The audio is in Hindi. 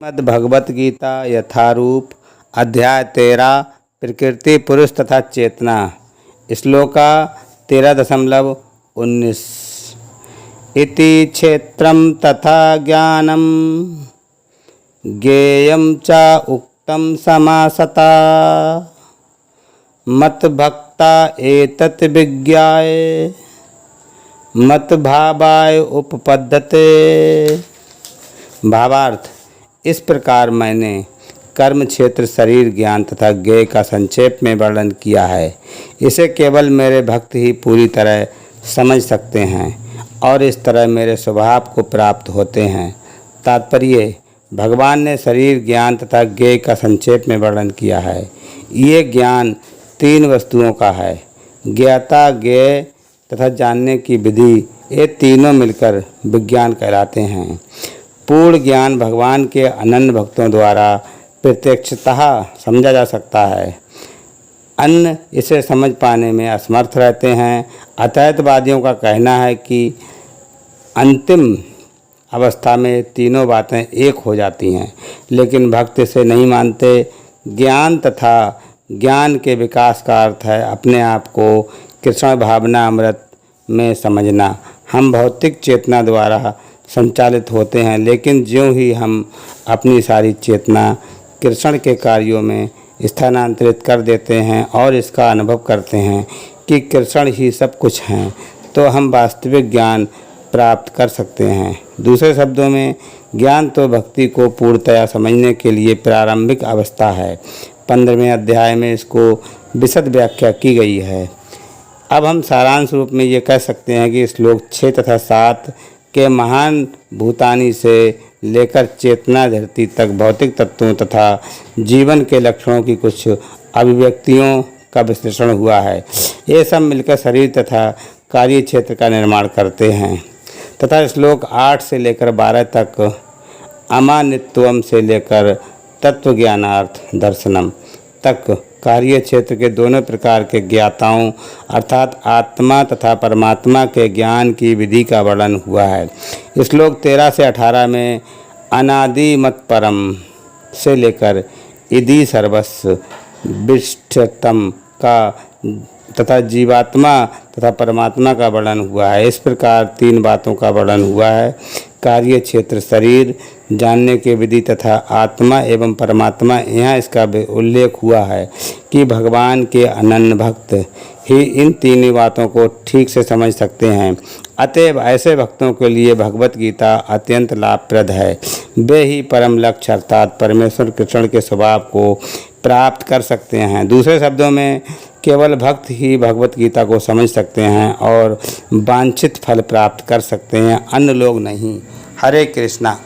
श्रीमद् भगवत गीता यथारूप अध्याय 13 प्रकृति पुरुष तथा चेतना। श्लोका 13.19 इति क्षेत्रम तथा ज्ञानम ज्ञेयं च उक्तं समासता मत भक्ता एतत् विज्ञाय मत भावाय उपपद्यते। भावार्थ, इस प्रकार मैंने कर्म क्षेत्र, शरीर, ज्ञान तथा ज्ञेय का संक्षेप में वर्णन किया है। इसे केवल मेरे भक्त ही पूरी तरह समझ सकते हैं और इस तरह मेरे स्वभाव को प्राप्त होते हैं। तात्पर्य, भगवान ने शरीर, ज्ञान तथा ज्ञेय का संक्षेप में वर्णन किया है। ये ज्ञान तीन वस्तुओं का है। ज्ञाता, ज्ञेय तथा जानने की विधि, ये तीनों मिलकर विज्ञान कहलाते हैं। पूर्ण ज्ञान भगवान के अनन्य भक्तों द्वारा प्रत्यक्षतः समझा जा सकता है। अन्य इसे समझ पाने में असमर्थ रहते हैं। अद्वैतवादियों का कहना है कि अंतिम अवस्था में तीनों बातें एक हो जाती हैं, लेकिन भक्त इसे नहीं मानते। ज्ञान तथा ज्ञान के विकास का अर्थ है अपने आप को कृष्ण भावना अमृत में समझना। हम भौतिक चेतना द्वारा संचालित होते हैं, लेकिन ज्यों ही हम अपनी सारी चेतना कृष्ण के कार्यों में स्थानांतरित कर देते हैं और इसका अनुभव करते हैं कि कृष्ण ही सब कुछ हैं, तो हम वास्तविक ज्ञान प्राप्त कर सकते हैं। दूसरे शब्दों में, ज्ञान तो भक्ति को पूर्णतया समझने के लिए प्रारंभिक अवस्था है। 15वें अध्याय में इसको विशद व्याख्या की गई है। अब हम सारांश रूप में ये कह सकते हैं कि श्लोक 6 तथा 7 के महान भूतानी से लेकर चेतना धरती तक भौतिक तत्वों तथा जीवन के लक्षणों की कुछ अभिव्यक्तियों का विश्लेषण हुआ है। ये सब मिलकर शरीर तथा कार्य क्षेत्र का निर्माण करते हैं तथा श्लोक 8 से लेकर 12 तक अमानित्वम से लेकर तत्वज्ञानार्थ दर्शनम तक कार्य क्षेत्र के दोनों प्रकार के ज्ञाताओं अर्थात आत्मा तथा परमात्मा के ज्ञान की विधि का वर्णन हुआ है। श्लोक 13 से 18 में अनादि मत परम से लेकर इति सर्वस्व विष्ठतम का तथा जीवात्मा तथा परमात्मा का वर्णन हुआ है। इस प्रकार तीन बातों का वर्णन हुआ है। कार्य क्षेत्र शरीर, जानने के विधि तथा आत्मा एवं परमात्मा। यहाँ इसका उल्लेख हुआ है कि भगवान के अनन्य भक्त ही इन तीन बातों को ठीक से समझ सकते हैं। अतएव ऐसे भक्तों के लिए भगवत गीता अत्यंत लाभप्रद है। वे ही परम लक्ष्य अर्थात परमेश्वर कृष्ण के स्वभाव को प्राप्त कर सकते हैं। दूसरे शब्दों में, केवल भक्त ही भगवत गीता को समझ सकते हैं और वांछित फल प्राप्त कर सकते हैं, अन्य लोग नहीं। हरे कृष्णा।